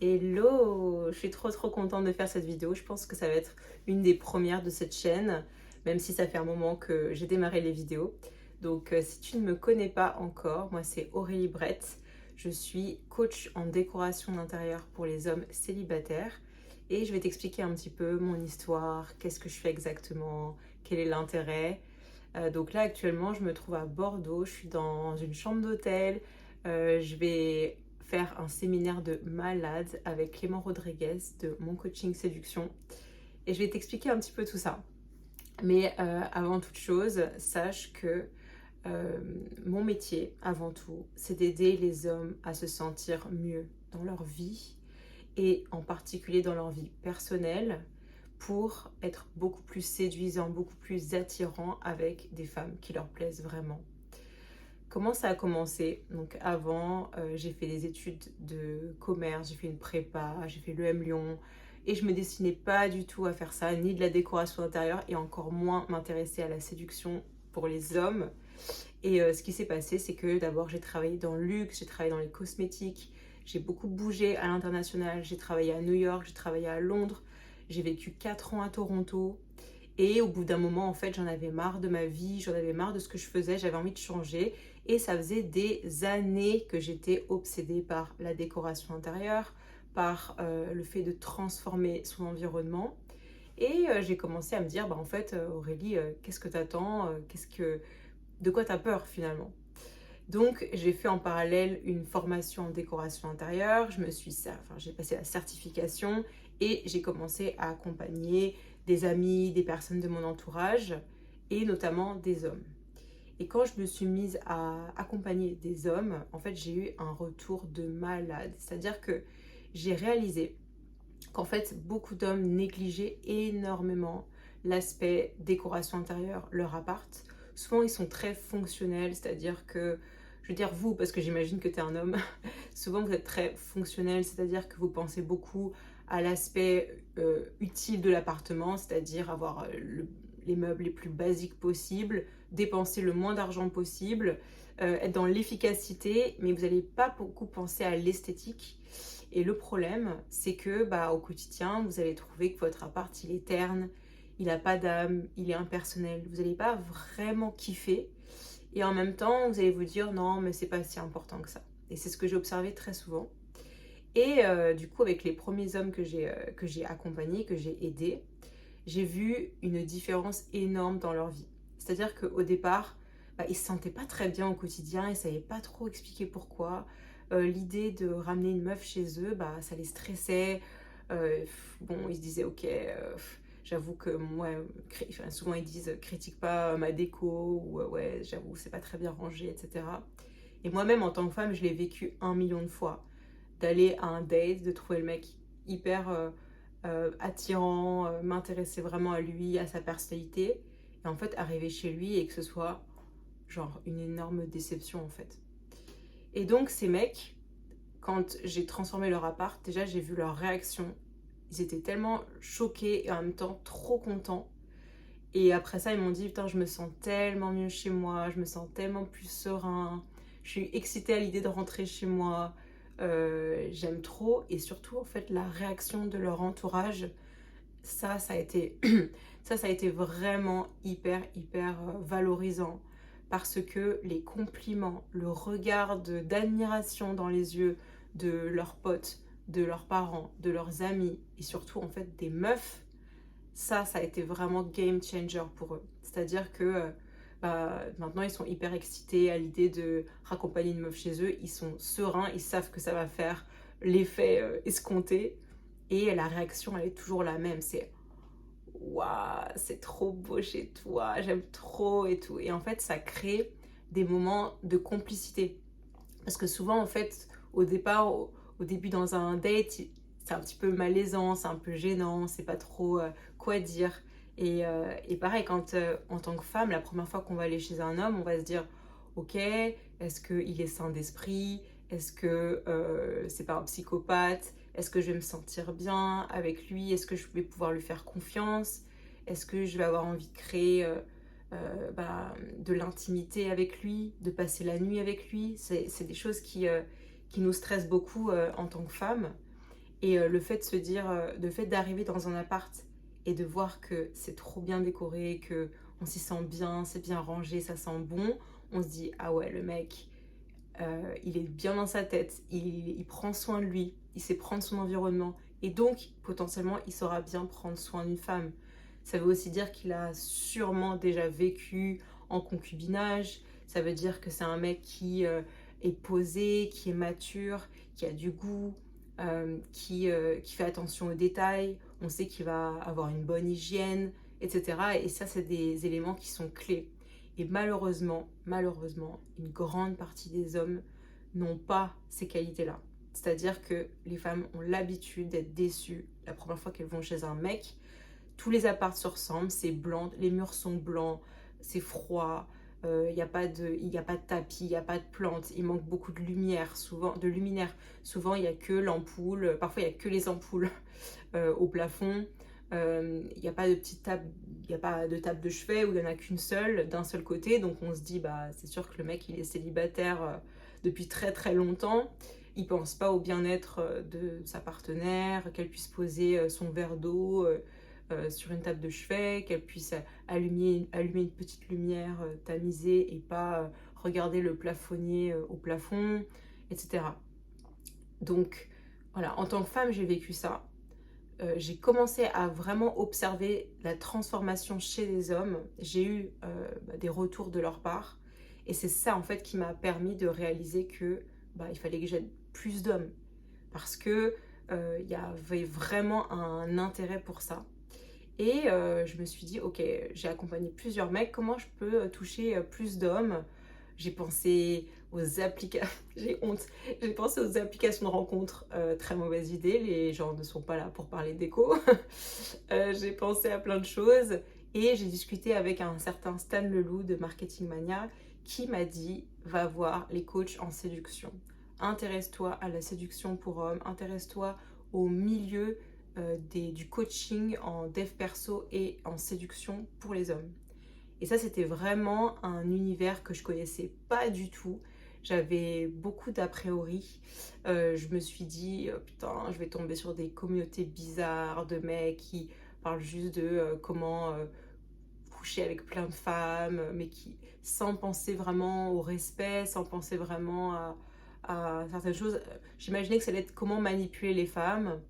Hello! Je suis trop contente de faire cette vidéo. Je pense que ça va être une des premières de cette chaîne, même si ça fait un moment que j'ai démarré les vidéos. Donc si tu ne me connais pas encore, moi c'est Aurélie Brett. Je suis coach en décoration d'intérieur pour les hommes célibataires et je vais t'expliquer un petit peu mon histoire, qu'est-ce que je fais exactement, quel est l'intérêt. Donc là actuellement je me trouve à Bordeaux, je suis dans une chambre d'hôtel. Je vais faire un séminaire de malade avec Clément Rodriguez de Mon Coaching Séduction et je vais t'expliquer un petit peu tout ça. Mais avant toute chose, sache que euh, mon métier, avant tout, c'est d'aider les hommes à se sentir mieux dans leur vie et en particulier dans leur vie personnelle pour être beaucoup plus séduisants, beaucoup plus attirants avec des femmes qui leur plaisent vraiment. Comment ça a commencé? Donc avant, j'ai fait des études de commerce, j'ai fait une prépa, j'ai fait l'EM Lyon et je me destinais pas du tout à faire ça, ni de la décoration intérieure et encore moins m'intéresser à la séduction pour les hommes. Et ce qui s'est passé, c'est que d'abord j'ai travaillé dans le luxe, j'ai travaillé dans les cosmétiques, j'ai beaucoup bougé à l'international, j'ai travaillé à New York, j'ai travaillé à Londres, j'ai vécu 4 ans à Toronto. Et au bout d'un moment, en fait, j'en avais marre de ma vie, j'en avais marre de ce que je faisais, j'avais envie de changer. Et ça faisait des années que j'étais obsédée par la décoration intérieure, par le fait de transformer son environnement. Et j'ai commencé à me dire, bah, en fait, Aurélie, qu'est-ce que t'attends, de quoi t'as peur finalement? Donc, j'ai fait en parallèle une formation en décoration intérieure. J'ai passé la certification et j'ai commencé à accompagner des amis, des personnes de mon entourage et notamment des hommes. Et quand je me suis mise à accompagner des hommes, en fait, j'ai eu un retour de malade. C'est-à-dire que j'ai réalisé qu'en fait, beaucoup d'hommes négligeaient énormément l'aspect décoration intérieure, leur appart. Souvent, ils sont très fonctionnels, c'est-à-dire que, je veux dire vous, parce que j'imagine que tu es un homme, souvent vous êtes très fonctionnel, c'est-à-dire que vous pensez beaucoup à l'aspect utile de l'appartement, c'est-à-dire avoir les meubles les plus basiques possibles, dépenser le moins d'argent possible, être dans l'efficacité, mais vous n'allez pas beaucoup penser à l'esthétique. Et le problème, c'est que au quotidien, vous allez trouver que votre appart, il est terne, il n'a pas d'âme, il est impersonnel. Vous n'allez pas vraiment kiffer. Et en même temps, vous allez vous dire non, mais c'est pas si important que ça. Et c'est ce que j'ai observé très souvent. Et du coup, avec les premiers hommes que j'ai accompagnés, que j'ai aidés, j'ai vu une différence énorme dans leur vie. C'est-à-dire qu'au départ, ils ne se sentaient pas très bien au quotidien, ils ne savaient pas trop expliquer pourquoi. L'idée de ramener une meuf chez eux, ça les stressait. Bon, ils se disaient, ok, j'avoue que moi, souvent ils disent, critique pas ma déco, ou ouais, j'avoue, c'est pas très bien rangé, etc. Et moi-même, en tant que femme, je l'ai vécu 1 million de fois. D'aller à un date, de trouver le mec hyper attirant, m'intéresser vraiment à lui, à sa personnalité, et en fait arriver chez lui et que ce soit genre une énorme déception en fait. Et donc ces mecs, quand j'ai transformé leur appart, déjà j'ai vu leur réaction. Ils étaient tellement choqués et en même temps trop contents. Et après ça, ils m'ont dit, putain, je me sens tellement mieux chez moi, je me sens tellement plus serein, je suis excitée à l'idée de rentrer chez moi, j'aime trop. Et surtout, en fait, la réaction de leur entourage, ça a été, ça a été vraiment hyper valorisant. Parce que les compliments, le regard d'admiration dans les yeux de leurs potes, de leurs parents, de leurs amis, et surtout, en fait, des meufs, ça a été vraiment game changer pour eux. C'est-à-dire que maintenant, ils sont hyper excités à l'idée de raccompagner une meuf chez eux. Ils sont sereins, ils savent que ça va faire l'effet escompté. Et la réaction, elle est toujours la même. C'est waouh, c'est trop beau chez toi, j'aime trop et tout. Et en fait, ça crée des moments de complicité. Parce que souvent, en fait, au départ, au début dans un date, c'est un petit peu malaisant, c'est un peu gênant, c'est pas trop quoi dire. Et pareil, quand en tant que femme, la première fois qu'on va aller chez un homme, on va se dire, ok, est-ce qu'il est sain d'esprit? Est-ce que c'est pas un psychopathe? Est-ce que je vais me sentir bien avec lui? Est-ce que je vais pouvoir lui faire confiance? Est-ce que je vais avoir envie de créer de l'intimité avec lui, de passer la nuit avec lui? C'est des choses qui nous stressent beaucoup en tant que femme. Et le fait de se dire, le fait d'arriver dans un appart et de voir que c'est trop bien décoré, que on s'y sent bien, c'est bien rangé, ça sent bon, on se dit ah ouais, le mec, il est bien dans sa tête, il prend soin de lui, il sait prendre son environnement et donc potentiellement il saura bien prendre soin d'une femme. Ça veut aussi dire qu'il a sûrement déjà vécu en concubinage, ça veut dire que c'est un mec qui est posé, qui est mature, qui a du goût, qui fait attention aux détails, on sait qu'il va avoir une bonne hygiène, etc. Et ça, c'est des éléments qui sont clés. Et malheureusement, une grande partie des hommes n'ont pas ces qualités-là. C'est-à-dire que les femmes ont l'habitude d'être déçues la première fois qu'elles vont chez un mec. Tous les apparts se ressemblent, c'est blanc, les murs sont blancs, c'est froid, il n'y a pas de tapis, il n'y a pas de plantes, il manque beaucoup de lumière, souvent, de luminaire. Souvent, il n'y a que l'ampoule, parfois il n'y a que les ampoules au plafond. Il n'y a pas de petite table, il n'y a pas de table de chevet où il n'y en a qu'une seule, d'un seul côté. Donc on se dit, bah c'est sûr que le mec il est célibataire depuis très très longtemps. Il pense pas au bien-être de sa partenaire, qu'elle puisse poser son verre d'eau sur une table de chevet, qu'elle puisse allumer une petite lumière tamisée et pas regarder le plafonnier au plafond, etc. Donc voilà, en tant que femme, j'ai vécu ça. J'ai commencé à vraiment observer la transformation chez les hommes. J'ai eu des retours de leur part. Et c'est ça en fait qui m'a permis de réaliser que il fallait que j'aide plus d'hommes. Parce que il y avait vraiment un intérêt pour ça. Et je me suis dit, ok, j'ai accompagné plusieurs mecs, comment je peux toucher plus d'hommes? J'ai pensé aux applications, j'ai honte, j'ai pensé aux applications de rencontres, très mauvaise idée, les gens ne sont pas là pour parler d'éco. J'ai pensé à plein de choses et j'ai discuté avec un certain Stan Leloup de Marketing Mania qui m'a dit, va voir les coachs en séduction. Intéresse-toi à la séduction pour hommes, intéresse-toi au milieu du coaching en dev perso et en séduction pour les hommes. Et ça, c'était vraiment un univers que je connaissais pas du tout. J'avais beaucoup d'a priori. Je me suis dit, putain, je vais tomber sur des communautés bizarres de mecs qui parlent juste de comment coucher avec plein de femmes, mais qui, sans penser vraiment au respect, sans penser vraiment à certaines choses. J'imaginais que ça allait être comment manipuler les femmes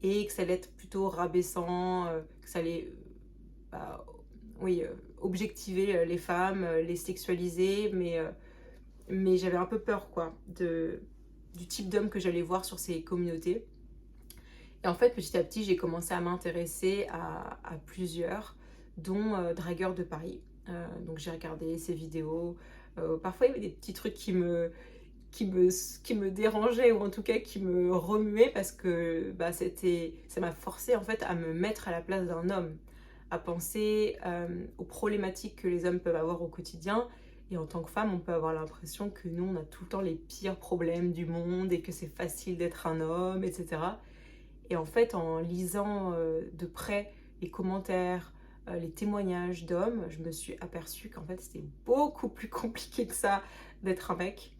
et que ça allait être plutôt rabaissant, que ça allait bah, oui, objectiver les femmes, les sexualiser, mais j'avais un peu peur quoi, du type d'homme que j'allais voir sur ces communautés. Et en fait, petit à petit, j'ai commencé à m'intéresser à plusieurs, dont Dragueur de Paris. Donc j'ai regardé ses vidéos. Parfois, il y avait des petits trucs qui me dérangeaient ou en tout cas qui me remuaient parce que ça m'a forcé en fait à me mettre à la place d'un homme, à penser aux problématiques que les hommes peuvent avoir au quotidien. Et en tant que femme, on peut avoir l'impression que nous, on a tout le temps les pires problèmes du monde et que c'est facile d'être un homme, etc. Et en fait, en lisant de près les commentaires, les témoignages d'hommes, je me suis aperçue qu'en fait, c'était beaucoup plus compliqué que ça d'être un mec,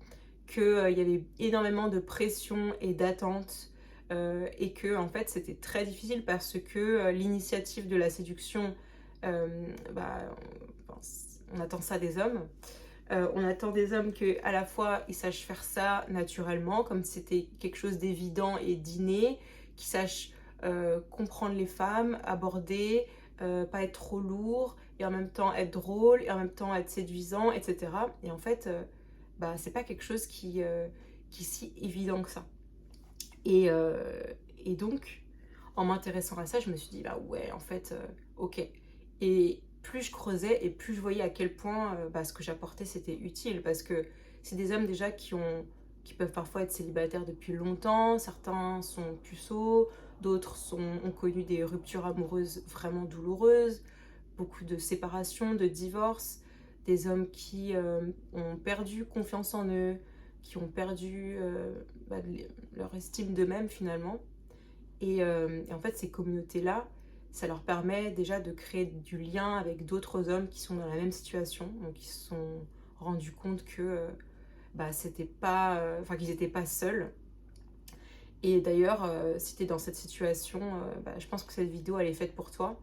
qu'il y avait énormément de pression et d'attente et que en fait c'était très difficile parce que l'initiative de la séduction, euh, bah, on attend ça des hommes. On attend des hommes qu'à la fois ils sachent faire ça naturellement, comme si c'était quelque chose d'évident et d'inné, qu'ils sachent comprendre les femmes, aborder, pas être trop lourd, et en même temps être drôle, et en même temps être séduisant, etc. Et en fait, c'est pas quelque chose qui est si évident que ça. Et, et donc, en m'intéressant à ça, je me suis dit, bah ouais, en fait, ok. Et plus je creusais et plus je voyais à quel point ce que j'apportais c'était utile. Parce que c'est des hommes déjà qui peuvent parfois être célibataires depuis longtemps. Certains sont puceaux, d'autres ont connu des ruptures amoureuses vraiment douloureuses, beaucoup de séparations, de divorces. Des hommes qui ont perdu confiance en eux, qui ont perdu leur estime d'eux-mêmes finalement. Et en fait, ces communautés-là, ça leur permet déjà de créer du lien avec d'autres hommes qui sont dans la même situation, donc ils se sont rendus compte que c'était pas, qu'ils n'étaient pas seuls. Et d'ailleurs, si tu es dans cette situation, je pense que cette vidéo, elle est faite pour toi.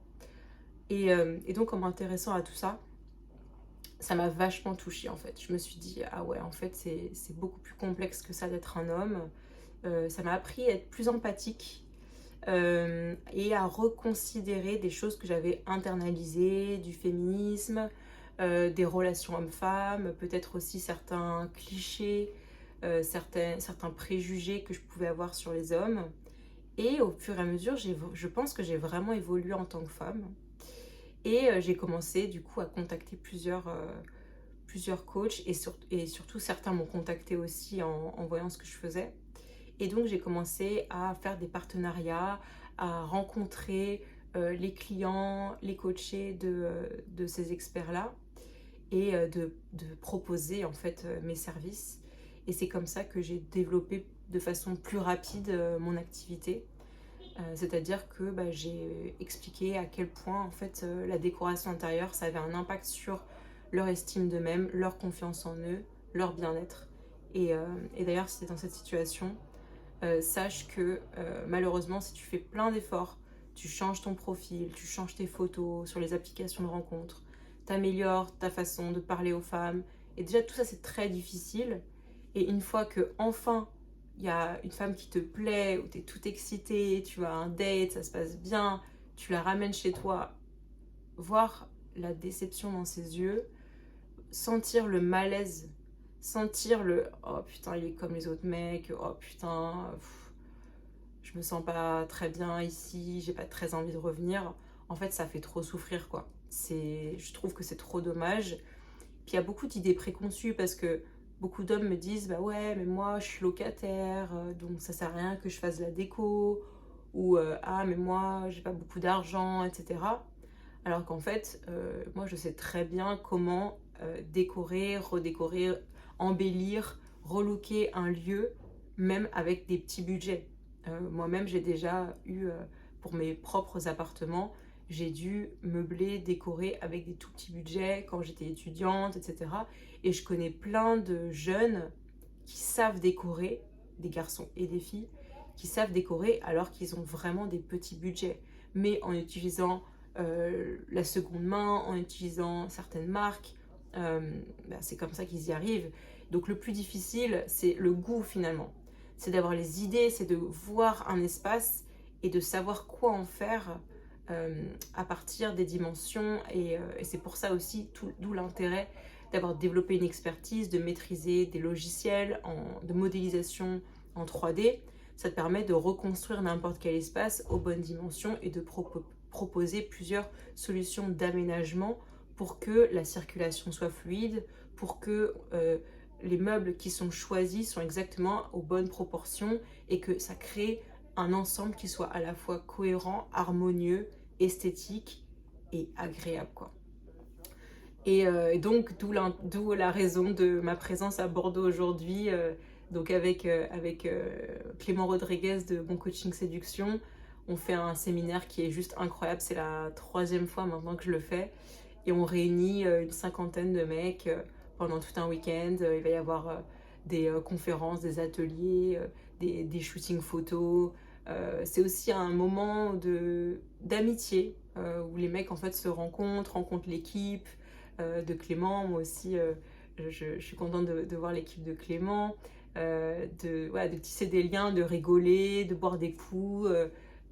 Et donc, en m'intéressant à tout ça, ça m'a vachement touchée en fait. Je me suis dit, ah ouais, en fait, c'est beaucoup plus complexe que ça d'être un homme. Ça m'a appris à être plus empathique et à reconsidérer des choses que j'avais internalisées, du féminisme, des relations hommes-femmes, peut-être aussi certains clichés, certains préjugés que je pouvais avoir sur les hommes. Et au fur et à mesure, je pense que j'ai vraiment évolué en tant que femme. Et j'ai commencé du coup à contacter plusieurs coachs et surtout certains m'ont contacté aussi en voyant ce que je faisais. Et donc j'ai commencé à faire des partenariats, à rencontrer les clients, les coachés de ces experts-là et de proposer en fait mes services. Et c'est comme ça que j'ai développé de façon plus rapide mon activité. C'est-à-dire que j'ai expliqué à quel point en fait la décoration intérieure ça avait un impact sur leur estime d'eux-mêmes, leur confiance en eux, leur bien-être. Et d'ailleurs si tu es dans cette situation, sache que malheureusement si tu fais plein d'efforts, tu changes ton profil, tu changes tes photos sur les applications de rencontres, t'améliores ta façon de parler aux femmes, et déjà tout ça c'est très difficile. Et une fois que enfin il y a une femme qui te plaît, où tu es tout excité, tu as un date, ça se passe bien, tu la ramènes chez toi, voir la déception dans ses yeux, sentir le malaise, sentir le oh putain il est comme les autres mecs, oh putain je me sens pas très bien ici, j'ai pas très envie de revenir, en fait ça fait trop souffrir quoi. Je trouve que c'est trop dommage. Puis il y a beaucoup d'idées préconçues parce que beaucoup d'hommes me disent bah ouais mais moi je suis locataire donc ça sert à rien que je fasse la déco, ou ah mais moi j'ai pas beaucoup d'argent, etc. Alors qu'en fait moi je sais très bien comment décorer, redécorer, embellir, relooker un lieu même avec des petits budgets. Moi-même j'ai déjà eu pour mes propres appartements, j'ai dû meubler, décorer avec des tout petits budgets quand j'étais étudiante, etc. Et je connais plein de jeunes qui savent décorer, des garçons et des filles, qui savent décorer alors qu'ils ont vraiment des petits budgets, mais en utilisant la seconde main, en utilisant certaines marques, c'est comme ça qu'ils y arrivent. Donc le plus difficile, c'est le goût finalement. C'est d'avoir les idées, c'est de voir un espace et de savoir quoi en faire à partir des dimensions. Et c'est pour ça aussi, d'où l'intérêt d'avoir développé une expertise, de maîtriser des logiciels de modélisation en 3D. Ça te permet de reconstruire n'importe quel espace aux bonnes dimensions et de proposer plusieurs solutions d'aménagement pour que la circulation soit fluide, pour que les meubles qui sont choisis sont exactement aux bonnes proportions et que ça crée un ensemble qui soit à la fois cohérent, harmonieux, esthétique et agréable quoi. Et donc d'où la raison de ma présence à Bordeaux aujourd'hui, donc avec Clément Rodriguez de Bon Coaching Séduction. On fait un séminaire qui est juste incroyable, c'est la 3e fois maintenant que je le fais, et on réunit une 50aine de mecs pendant tout un week-end. Il va y avoir des conférences, des ateliers, des shootings photos. C'est aussi un moment d'amitié où les mecs en fait se rencontrent l'équipe de Clément. Moi aussi je suis contente de voir l'équipe de Clément, de tisser des liens, de rigoler, de boire des coups,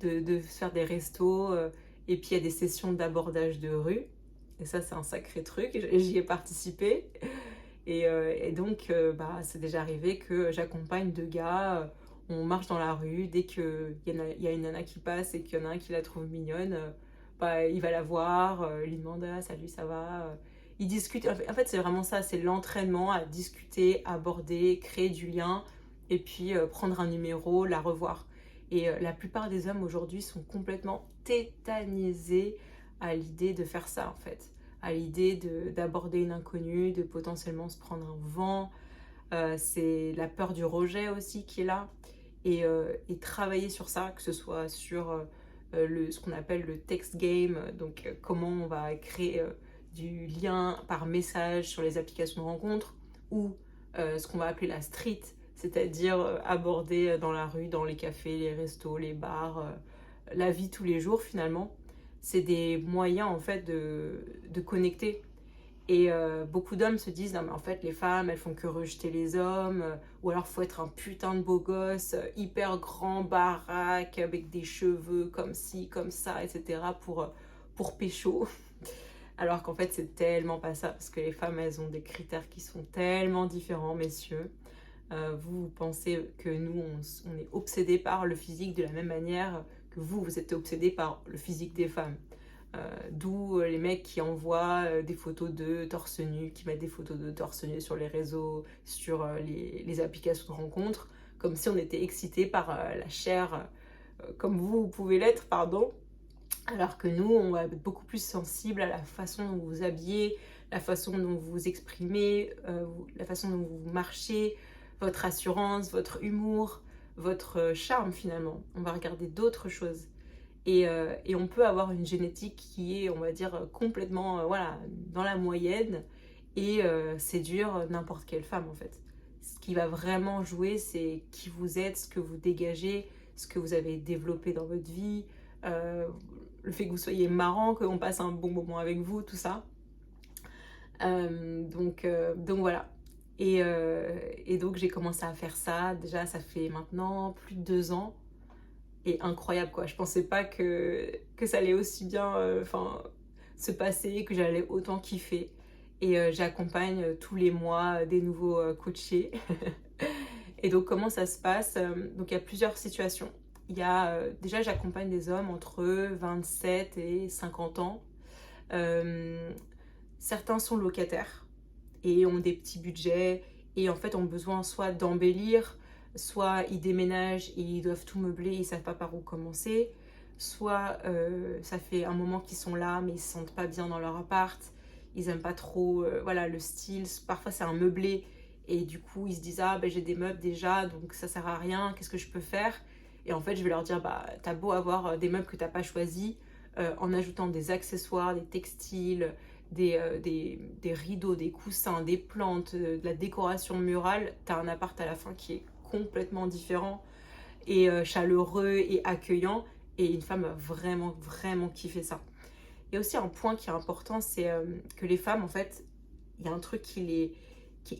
de faire des restos, et puis il y a des sessions d'abordage de rue, et ça c'est un sacré truc, j'y ai participé. Et donc c'est déjà arrivé que j'accompagne 2 gars, on marche dans la rue, dès qu'il y a une nana qui passe et qu'il y en a un qui la trouve mignonne, il va la voir, lui demande ah, salut ça va, ils discutent. En fait c'est vraiment ça, c'est l'entraînement à discuter, aborder, créer du lien, et puis prendre un numéro, la revoir. Et la plupart des hommes aujourd'hui sont complètement tétanisés à l'idée de faire ça en fait, à l'idée d'aborder une inconnue, de potentiellement se prendre un vent. C'est la peur du rejet aussi qui est là. Et travailler sur ça, que ce soit sur ce qu'on appelle le text game, donc comment on va créer du lien par message sur les applications de rencontres, ou ce qu'on va appeler la street, c'est-à-dire aborder dans la rue, dans les cafés, les restos, les bars, la vie tous les jours finalement. C'est des moyens en fait de connecter. Et beaucoup d'hommes se disent, non mais en fait les femmes elles font que rejeter les hommes, ou alors faut être un putain de beau gosse, hyper grand, baraque, avec des cheveux comme ci, comme ça, etc. pour pécho. Alors qu'en fait c'est tellement pas ça, parce que les femmes elles ont des critères qui sont tellement différents, messieurs. Vous pensez que nous on est obsédés par le physique de la même manière que vous êtes obsédés par le physique des femmes. D'où les mecs qui envoient des photos de torse nu, qui mettent des photos de torse nu sur les réseaux, sur les applications de rencontres, comme si on était excité par la chair, comme vous pouvez l'être, pardon. Alors que nous, on va être beaucoup plus sensible à la façon dont vous vous habillez, la façon dont vous vous exprimez, la façon dont vous marchez, votre assurance, votre humour, votre charme finalement. On va regarder d'autres choses. Et on peut avoir une génétique qui est, on va dire, complètement voilà, dans la moyenne et séduire n'importe quelle femme en fait. Ce qui va vraiment jouer, c'est qui vous êtes, ce que vous dégagez, ce que vous avez développé dans votre vie, le fait que vous soyez marrant, qu'on passe un bon moment avec vous, tout ça. Donc voilà. Et donc j'ai commencé à faire ça. Déjà, ça fait maintenant plus de 2 ans. Et incroyable quoi, je pensais pas que ça allait aussi bien se passer, que j'allais autant kiffer. Et j'accompagne tous les mois des nouveaux coachés. Et donc comment ça se passe? Donc il y a plusieurs situations. Il y a déjà, j'accompagne des hommes entre 27 et 50 ans. Certains sont locataires et ont des petits budgets et en fait ont besoin soit d'embellir, soit ils déménagent et ils doivent tout meubler, ils ne savent pas par où commencer, soit ça fait un moment qu'ils sont là mais ils ne se sentent pas bien dans leur appart, ils n'aiment pas trop voilà, le style, parfois c'est un meublé et du coup ils se disent ah ben j'ai des meubles déjà donc ça sert à rien, qu'est-ce que je peux faire? Et en fait je vais leur dire bah t'as beau avoir des meubles que t'as pas choisis, en ajoutant des accessoires, des textiles, des rideaux, des coussins, des plantes, de la décoration murale, t'as un appart à la fin qui est complètement différent et chaleureux et accueillant, et une femme va vraiment vraiment kiffer ça. Il y a aussi un point qui est important, c'est que les femmes en fait, il y a un truc qui est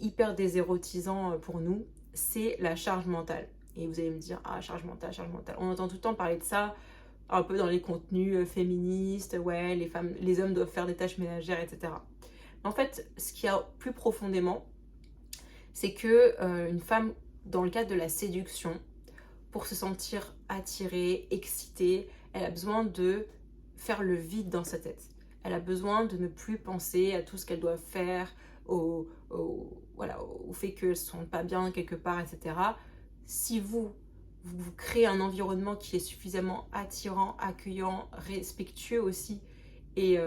hyper désérotisant pour nous, c'est la charge mentale. Et vous allez me dire, ah charge mentale, charge mentale. On entend tout le temps parler de ça, un peu dans les contenus féministes, ouais, les femmes, les hommes doivent faire des tâches ménagères, etc. En fait, ce qu'il y a plus profondément, c'est que une femme, dans le cadre de la séduction, pour se sentir attirée, excitée, elle a besoin de faire le vide dans sa tête. Elle a besoin de ne plus penser à tout ce qu'elle doit faire, voilà, au fait qu'elle ne se sente pas bien quelque part, etc. Si vous créez un environnement qui est suffisamment attirant, accueillant, respectueux aussi, et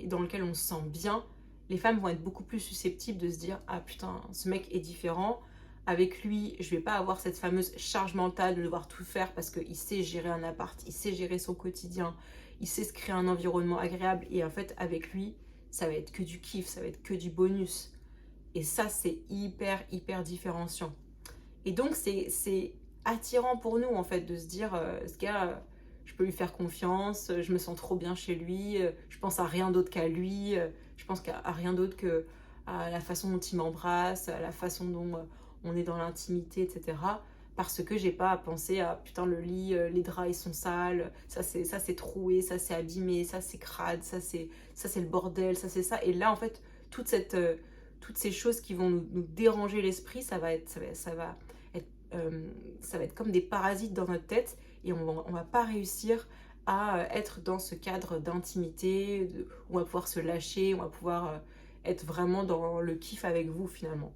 dans lequel on se sent bien, les femmes vont être beaucoup plus susceptibles de se dire « Ah putain, ce mec est différent, avec lui, je vais pas avoir cette fameuse charge mentale de devoir tout faire parce qu'il sait gérer un appart, il sait gérer son quotidien, il sait se créer un environnement agréable, et en fait avec lui, ça va être que du kiff, ça va être que du bonus. » Et ça, c'est hyper, hyper différenciant. Et donc, c'est attirant pour nous, en fait, de se dire, ce gars, je peux lui faire confiance, je me sens trop bien chez lui, je pense à rien d'autre qu'à lui, je pense à rien d'autre que à la façon dont il m'embrasse, à la façon dont on est dans l'intimité, etc. Parce que j'ai pas à penser à putain le lit, les draps ils sont sales, ça c'est troué, ça c'est abîmé, ça c'est crade, ça c'est le bordel, ça c'est ça. Et là en fait toutes ces choses qui vont nous déranger l'esprit, ça va être comme des parasites dans notre tête, et on va pas réussir à être dans ce cadre d'intimité où on va pouvoir se lâcher, on va pouvoir être vraiment dans le kiff avec vous finalement.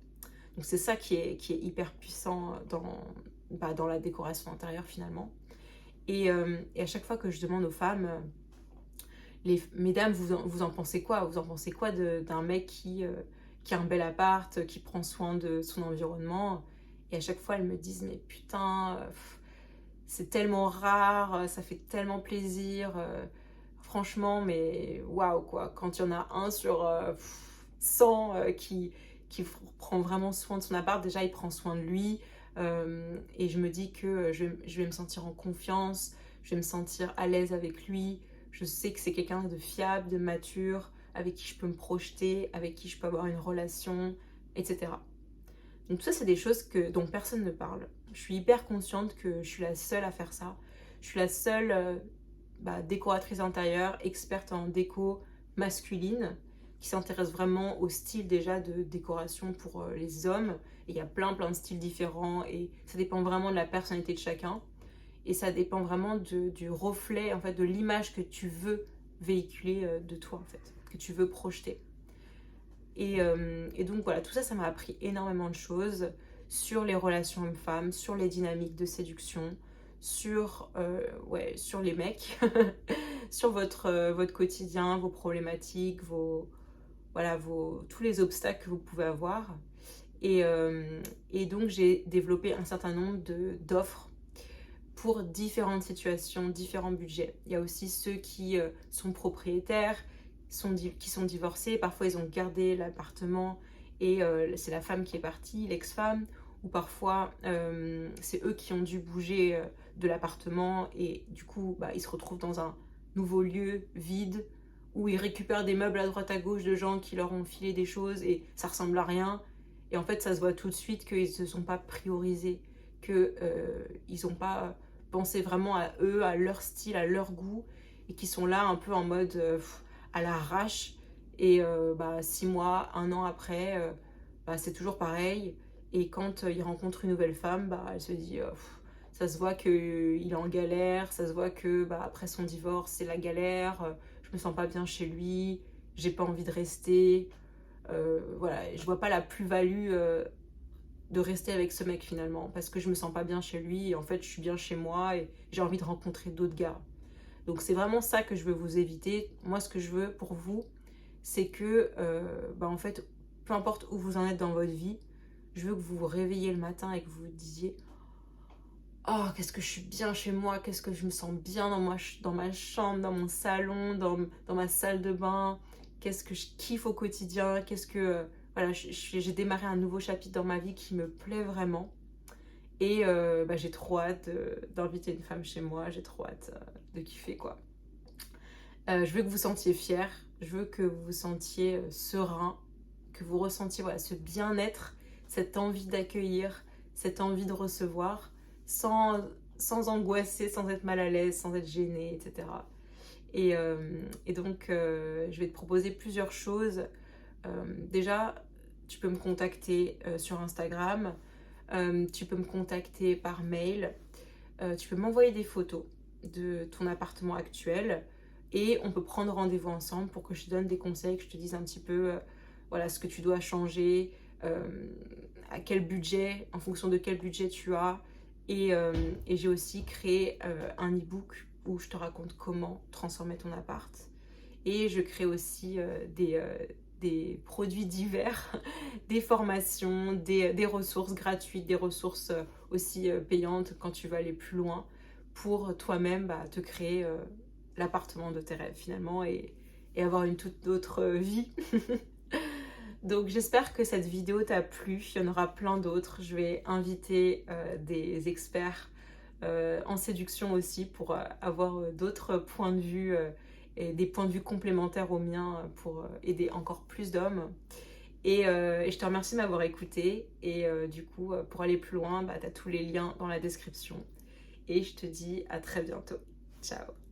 Donc c'est ça qui est hyper puissant dans la décoration intérieure finalement. Et à chaque fois que je demande aux femmes, mesdames, vous en pensez quoi? Vous en pensez quoi d'un mec qui a un bel appart, qui prend soin de son environnement? Et à chaque fois, elles me disent, mais putain, c'est tellement rare, ça fait tellement plaisir. Franchement, mais waouh, quoi. Quand il y en a un sur 100 qui prend vraiment soin de son appart, déjà, il prend soin de lui. Et je me dis que je vais me sentir en confiance, je vais me sentir à l'aise avec lui. Je sais que c'est quelqu'un de fiable, de mature, avec qui je peux me projeter, avec qui je peux avoir une relation, etc. Donc tout ça, c'est des choses dont personne ne parle. Je suis hyper consciente que je suis la seule à faire ça. Je suis la seule décoratrice intérieure, experte en déco masculine, qui s'intéresse vraiment au style déjà de décoration pour les hommes. Et il y a plein de styles différents et ça dépend vraiment de la personnalité de chacun. Et ça dépend vraiment du reflet, en fait, de l'image que tu veux véhiculer de toi, en fait, que tu veux projeter. Et donc voilà, tout ça, ça m'a appris énormément de choses sur les relations hommes-femmes, sur les dynamiques de séduction, sur les mecs, sur votre quotidien, vos problématiques, tous les obstacles que vous pouvez avoir. Et donc j'ai développé un certain nombre d'offres pour différentes situations, différents budgets. Il y a aussi ceux qui sont propriétaires, qui sont divorcés, parfois ils ont gardé l'appartement et c'est la femme qui est partie, l'ex-femme, ou parfois c'est eux qui ont dû bouger de l'appartement et du coup ils se retrouvent dans un nouveau lieu vide où ils récupèrent des meubles à droite à gauche de gens qui leur ont filé des choses et ça ressemble à rien. Et en fait ça se voit tout de suite qu'ils ne se sont pas priorisés, qu'ils n'ont pas pensé vraiment à eux, à leur style, à leur goût, et qui sont là un peu en mode à l'arrache. Et 6 mois, 1 an après, c'est toujours pareil. Et quand il rencontre une nouvelle femme, elle se dit ça se voit qu'il est en galère, ça se voit que après son divorce c'est la galère, je me sens pas bien chez lui, j'ai pas envie de rester, je vois pas la plus-value de rester avec ce mec finalement, parce que je me sens pas bien chez lui et en fait je suis bien chez moi et j'ai envie de rencontrer d'autres gars. Donc c'est vraiment ça que je veux vous éviter. Moi ce que je veux pour vous, c'est que en fait, peu importe où vous en êtes dans votre vie, je veux que vous vous réveillez le matin et que vous vous disiez oh, qu'est-ce que je suis bien chez moi, qu'est-ce que je me sens bien dans ma chambre, dans mon salon, dans ma salle de bain, qu'est-ce que je kiffe au quotidien, qu'est-ce que... voilà, j'ai démarré un nouveau chapitre dans ma vie qui me plaît vraiment. Et j'ai trop hâte d'inviter une femme chez moi, j'ai trop hâte de kiffer quoi. Je veux que vous sentiez fiers, je veux que vous vous sentiez serein, que vous ressentiez ce bien-être, cette envie d'accueillir, cette envie de recevoir, sans angoisser, sans être mal à l'aise, sans être gêné, etc. Et donc, je vais te proposer plusieurs choses. Déjà, tu peux me contacter sur Instagram, tu peux me contacter par mail, tu peux m'envoyer des photos de ton appartement actuel et on peut prendre rendez-vous ensemble pour que je te donne des conseils, que je te dise un petit peu ce que tu dois changer, à quel budget, en fonction de quel budget tu as. Et j'ai aussi créé un e-book où je te raconte comment transformer ton appart. Et je crée aussi des produits divers, des formations, des ressources gratuites, des ressources aussi payantes quand tu veux aller plus loin pour toi-même te créer l'appartement de tes rêves finalement et avoir une toute autre vie. Donc j'espère que cette vidéo t'a plu, il y en aura plein d'autres. Je vais inviter des experts en séduction aussi pour avoir d'autres points de vue et des points de vue complémentaires aux miens pour aider encore plus d'hommes. Et je te remercie de m'avoir écouté et du coup pour aller plus loin, tu as tous les liens dans la description. Et je te dis à très bientôt. Ciao.